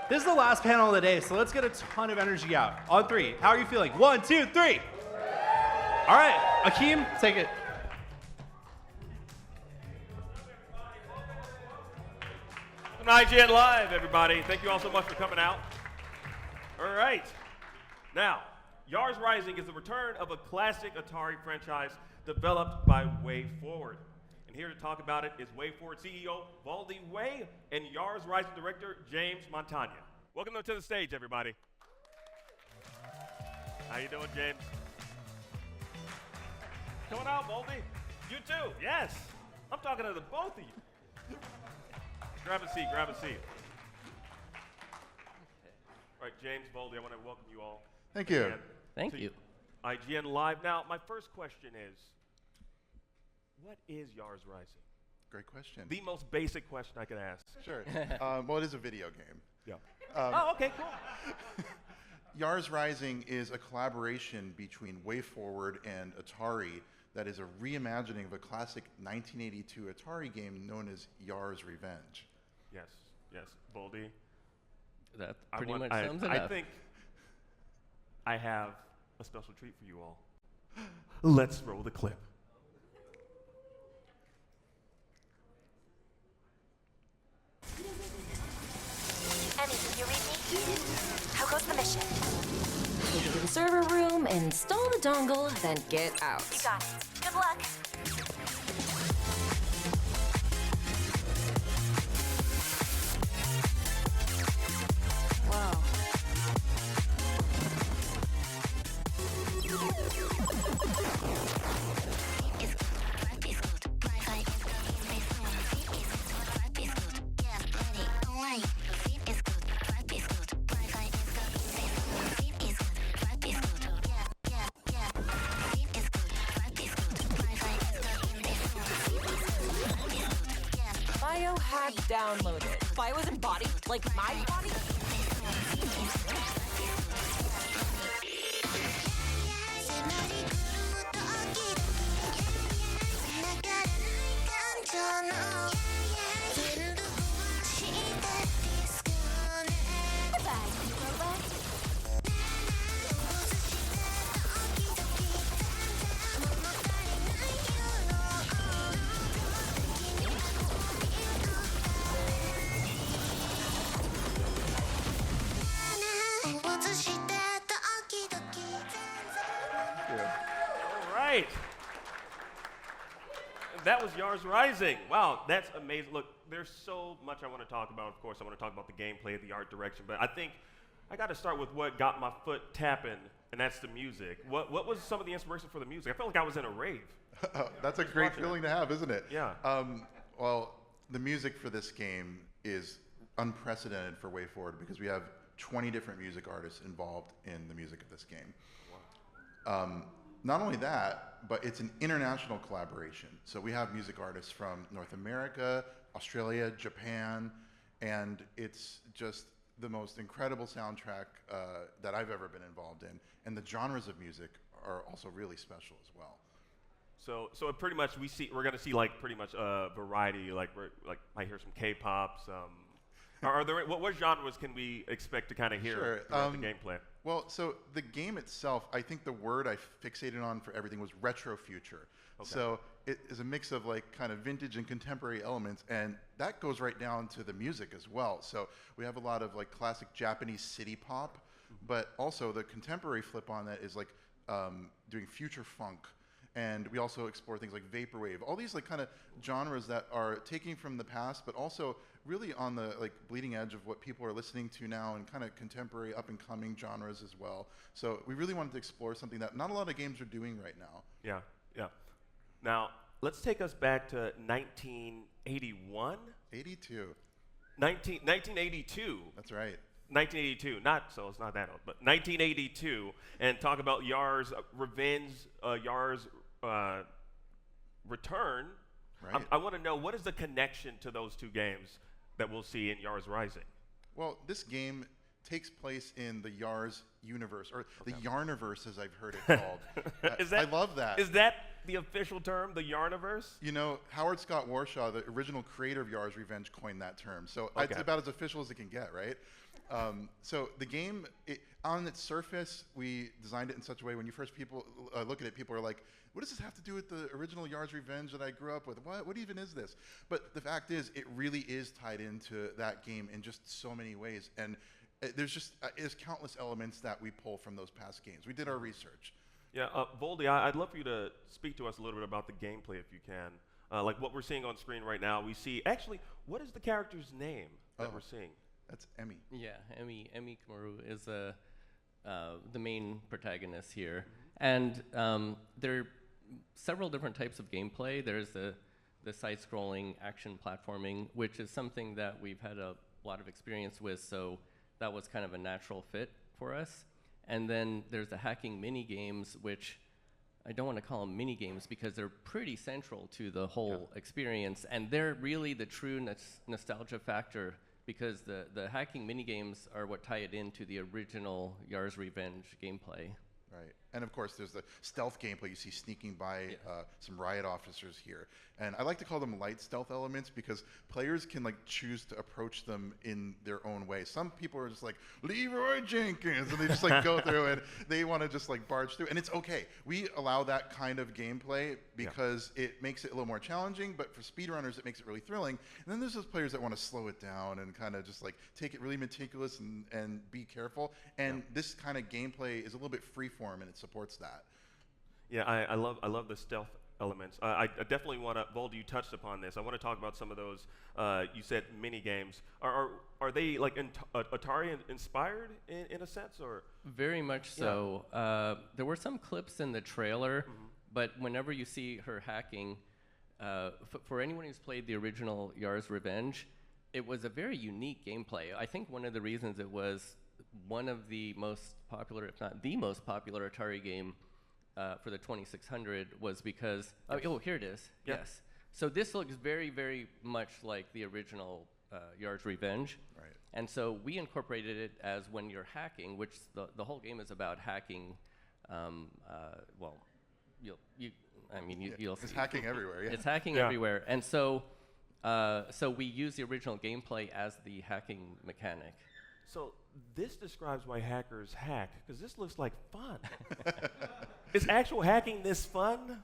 This is the last panel of the day, so let's get a ton of energy out. On three, how are you feeling? 1, 2, 3. All right, Akeem, take it. IGN Live, everybody. Thank you all so much for coming out. All right. Now, Yars Rising is the return of a classic Atari franchise developed by WayForward. And here to talk about it is WayForward CEO Voldi and Yars Rising director James Montagna. Welcome to the stage, everybody. How you doing, James? Coming out, Voldi. You too. Yes. I'm talking to the both of you. Grab a seat, grab a seat. All right, James, Voldi, I want to welcome you all. Thank you. Thank you. IGN Live. Now, my first question is, what is Yars Rising? Great question. The most basic question I could ask. Sure. Well, it is a video game. Yeah. Oh, okay, cool. Yars Rising is a collaboration between WayForward and Atari that is a reimagining of a classic 1982 Atari game known as Yars Revenge. Yes, yes, Voldi. That pretty much sums it I up. think I have a special treat for you all. Let's roll the clip. Emmy, can you read me? How goes the mission? Take it to the server room, install the dongle, then get out. You got it. Good luck. Whoa. Biohack downloaded. Bio is embodied? Like my body? That was Yars Rising. Wow, that's amazing. Look, there's so much I want to talk about. Of course, I want to talk about the gameplay, the art direction, but I think I got to start with what got my foot tapping, and that's the music. What was some of the inspiration for the music? I felt like I was in a rave. That's a great feeling to have, isn't it? Yeah. Well, the music for this game is unprecedented for WayForward because we have 20 different music artists involved in the music of this game. Wow. Not only that, but it's an international collaboration. So we have music artists from North America, Australia, Japan, and it's just the most incredible soundtrack that I've ever been involved in. And the genres of music are also really special as well. So pretty much we're gonna see like pretty much a variety. Like I hear some K-pop. Are there what genres can we expect to kind of hear throughout the gameplay? Well, so the game itself, I think the word I fixated on for everything was retro future. Okay. So it is a mix of like kind of vintage and contemporary elements, and that goes right down to the music as well. So we have a lot of like classic Japanese city pop, but also the contemporary flip on that is like doing future funk. And we also explore things like vaporwave, all these like kind of genres that are taking from the past, but also really on the like bleeding edge of what people are listening to now, and kind of contemporary up and coming genres as well. So we really wanted to explore something that not a lot of games are doing right now. Yeah, yeah. Now let's take us back to 1981. 82. 1982. That's right. 1982, it's not that old, but 1982, and talk about Yars Revenge, Yars Return. Right. I want to know, what is the connection to those two games that we'll see in Yars Rising? Well, this game takes place in the Yars universe, or the Yarniverse, as I've heard it called. I love that. Is that the official term, the Yarniverse? You know, Howard Scott Warshaw, the original creator of Yars Revenge, coined that term. So Okay. it's about as official as it can get, right? So the game, on its surface, we designed it in such a way when you first look at it, people are like, what does this have to do with the original Yars Revenge that I grew up with? What even is this? But the fact is, it really is tied into that game in just so many ways. And there's countless elements that we pull from those past games. We did our research. Yeah, Voldi, I'd love for you to speak to us a little bit about the gameplay if you can. Like what we're seeing on screen right now, we see, actually, what is the character's name that we're seeing? That's Emmy. Yeah, Emmy Kamaru is the main protagonist here. And there are several different types of gameplay. There's the side-scrolling action platforming, which is something that we've had a lot of experience with, so that was kind of a natural fit for us. And then there's the hacking mini games, which I don't want to call them mini games because they're pretty central to the whole experience, and they're really the true nostalgia factor because the hacking mini games are what tie it into the original Yars Revenge gameplay. Right. And of course, there's the stealth gameplay. You see sneaking by some riot officers here. And I like to call them light stealth elements because players can like choose to approach them in their own way. Some people are just like, Leroy Jenkins, and they just like go through and they want to just like barge through. And it's okay. We allow that kind of gameplay because it makes it a little more challenging, but for speedrunners, it makes it really thrilling. And then there's those players that want to slow it down and kind of just like take it really meticulous and be careful. And this kind of gameplay is a little bit freeform and it supports that. Yeah, I love the stealth elements. I definitely want to, Voldi, you touched upon this. I want to talk about some of those, you said mini games. Are they like Atari inspired in a sense, or? Very much so. There were some clips in the trailer, but whenever you see her hacking, for anyone who's played the original Yars Revenge, it was a very unique gameplay. I think one of the reasons it was one of the most popular, if not the most popular Atari game for the 2600 was because, here it is, yes. So this looks very, very much like the original Yars Revenge. Right. And so we incorporated it as when you're hacking, which the whole game is about hacking. You'll It's see. hacking everywhere. Yeah. It's hacking everywhere. And so we use the original gameplay as the hacking mechanic. So this describes why hackers hack, because this looks like fun. Is actual hacking this fun?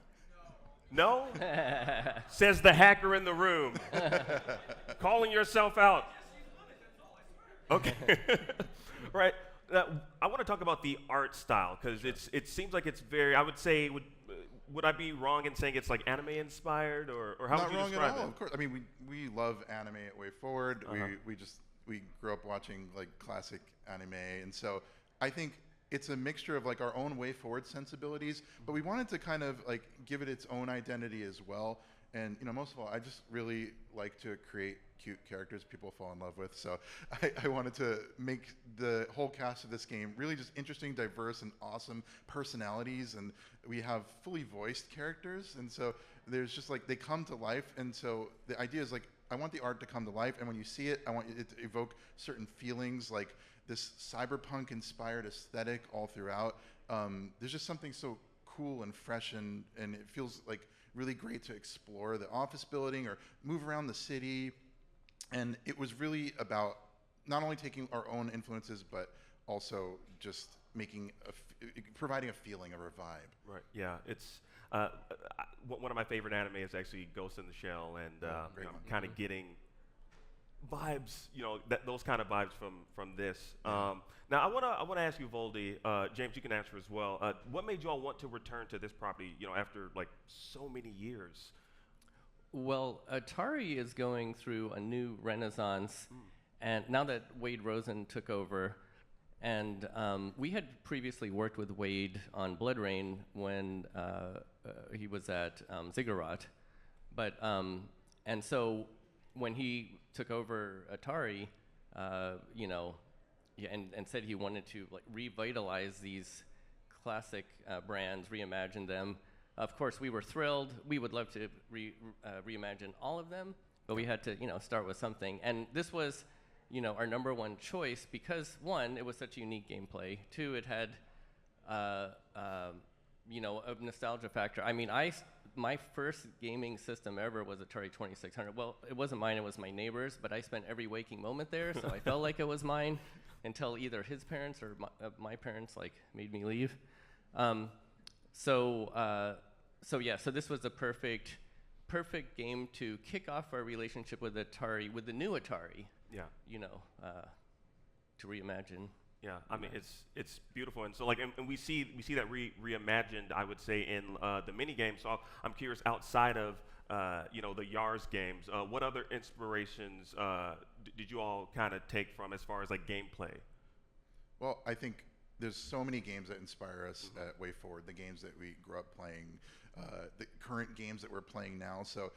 No? Says the hacker in the room. Calling yourself out. Okay. Right. I want to talk about the art style, because it seems like it's very, I would say, would I be wrong in saying it's like anime inspired, or how Not would you wrong describe at all. it? Of course. I mean, we love anime at WayForward. We grew up watching like classic anime, and so I think it's a mixture of like our own WayForward sensibilities, but we wanted to kind of like give it its own identity as well. And most of all, I just really like to create cute characters people fall in love with. So I wanted to make the whole cast of this game really just interesting, diverse, and awesome personalities. And we have fully voiced characters, and so there's just like they come to life. And so the idea is like, I want the art to come to life, and when you see it, I want it to evoke certain feelings, like this cyberpunk-inspired aesthetic all throughout. There's just something so cool and fresh, and it feels like really great to explore the office building or move around the city. And it was really about not only taking our own influences, but also just making providing a feeling or a vibe. Right. Yeah. It's one of my favorite anime is actually Ghost in the Shell, and kind of getting vibes, those kind of vibes from this. Now, I want to ask you, Voldi, James, you can answer as well. What made you all want to return to this property, after like so many years? Well, Atari is going through a new renaissance, and now that Wade Rosen took over, and we had previously worked with Wade on Blood Rain when he was at Ziggurat, but and so when he took over Atari, and said he wanted to like revitalize these classic brands, reimagine them. Of course, we were thrilled. We would love to reimagine all of them, but we had to, start with something. And this was, our number one choice because one, it was such a unique gameplay. Two, it had, a nostalgia factor. I mean, I my first gaming system ever was Atari 2600. Well, it wasn't mine, it was my neighbor's, but I spent every waking moment there, so I felt like it was mine until either his parents or my parents like made me leave. So this was the perfect game to kick off our relationship with Atari, with the new Atari. Yeah. To reimagine. Yeah, I mean it's beautiful, and so like and we see that reimagined, I would say, in the mini games. So I'm curious, outside of the Yars games, what other inspirations did you all kind of take from as far as like gameplay? Well, I think there's so many games that inspire us at WayForward, the games that we grew up playing, the current games that we're playing now. So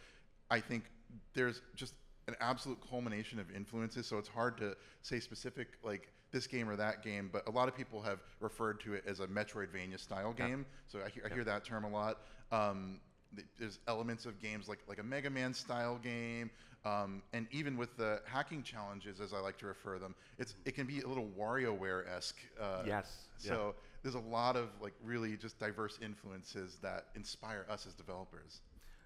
I think there's just an absolute culmination of influences, so it's hard to say specific like this game or that game, but a lot of people have referred to it as a Metroidvania style game. So I hear that term a lot. There's elements of games like a Mega Man style game, and even with the hacking challenges, as I like to refer them, it can be a little WarioWare-esque. Yes. So there's a lot of like really just diverse influences that inspire us as developers.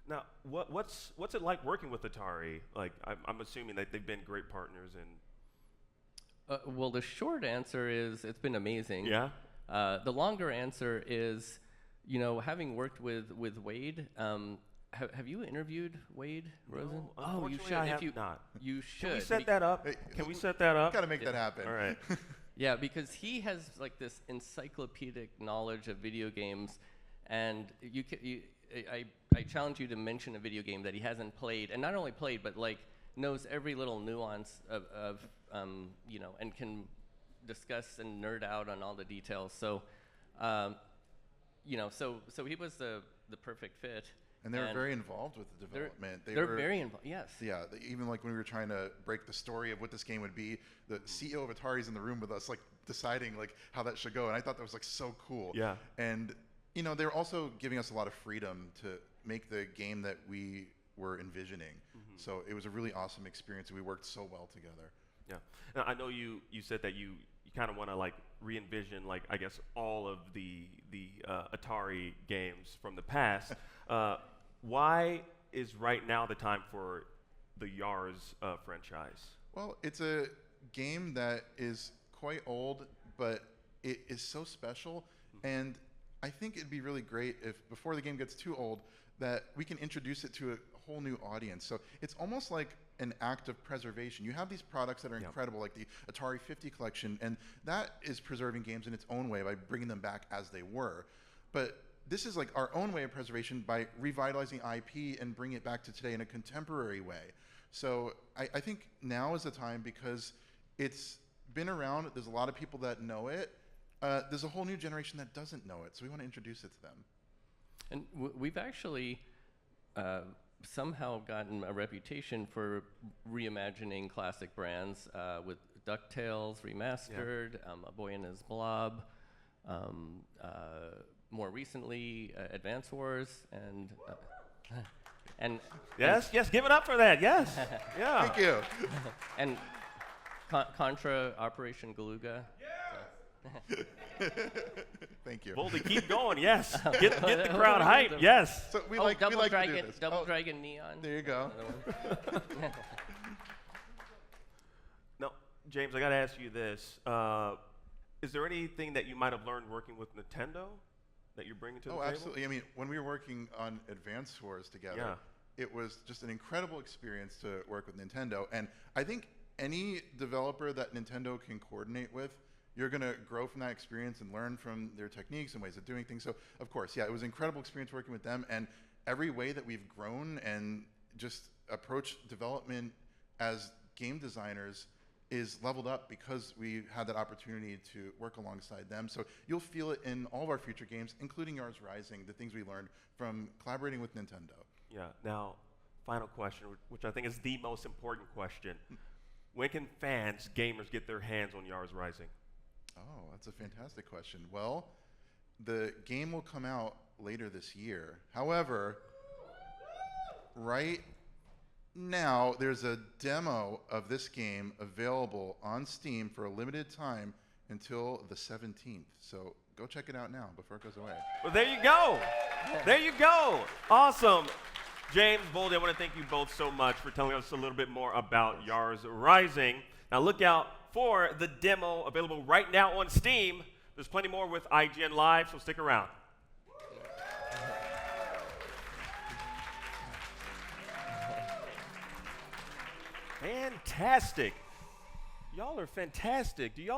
Now, what's it like working with Atari? Like, I'm assuming that they've been great partners and. Well, the short answer is it's been amazing. Yeah. The longer answer is, having worked with Wade. Have you interviewed Wade Rosen? No, you should. I have not. You should. Can we set that up? Can we set that up? Got to make that happen. All right. Yeah, because he has like this encyclopedic knowledge of video games, and I challenge you to mention a video game that he hasn't played, and not only played, but like knows every little nuance of and can discuss and nerd out on all the details. So, so he was the perfect fit. And they were very involved with the development. They're very involved, yes. Yeah, even like when we were trying to break the story of what this game would be, the CEO of Atari's in the room with us, like deciding like how that should go, and I thought that was like so cool. Yeah. And they were also giving us a lot of freedom to make the game that we were envisioning. So it was a really awesome experience, and we worked so well together. Yeah. Now, I know you said that you kind of want to like re-envision like I guess all of the Atari games from the past. Why is right now the time for the Yars franchise? Well, it's a game that is quite old, but it is so special, and I think it'd be really great if before the game gets too old that we can introduce it to a whole new audience. So it's almost like an act of preservation. You have these products that are incredible, like the Atari 50 collection, and that is preserving games in its own way by bringing them back as they were. But this is like our own way of preservation by revitalizing IP and bringing it back to today in a contemporary way. So I think now is the time because it's been around. There's a lot of people that know it. There's a whole new generation that doesn't know it, so we want to introduce it to them. And we've actually somehow gotten a reputation for reimagining classic brands with DuckTales Remastered, A Boy and His Blob, more recently Advance Wars, and yes, give it up for that. Yes, yeah. Thank you. And Contra Operation Galuga. Thank you. Voldi, keep going. Yes, get the crowd hyped. Yes. So we Double like Dragon, to do this. Double Dragon Neon. There you go. Now, James, I got to ask you this: is there anything that you might have learned working with Nintendo that you're bringing to the table? Oh, absolutely. I mean, when we were working on Advance Wars together, it was just an incredible experience to work with Nintendo. And I think any developer that Nintendo can coordinate with, you're going to grow from that experience and learn from their techniques and ways of doing things. So, of course, it was an incredible experience working with them. And every way that we've grown and just approached development as game designers is leveled up because we had that opportunity to work alongside them. So you'll feel it in all of our future games, including Yars Rising, the things we learned from collaborating with Nintendo. Yeah. Now, final question, which I think is the most important question. When can fans, gamers, get their hands on Yars Rising? Oh, that's a fantastic question. Well, the game will come out later this year. However, right now, there's a demo of this game available on Steam for a limited time until the 17th. So go check it out now before it goes away. Well, there you go. There you go. Awesome. James, Voldi, I want to thank you both so much for telling us a little bit more about Yars Rising. Now look out for the demo available right now on Steam. There's plenty more with IGN Live, so stick around. Fantastic. Y'all are fantastic. Do y'all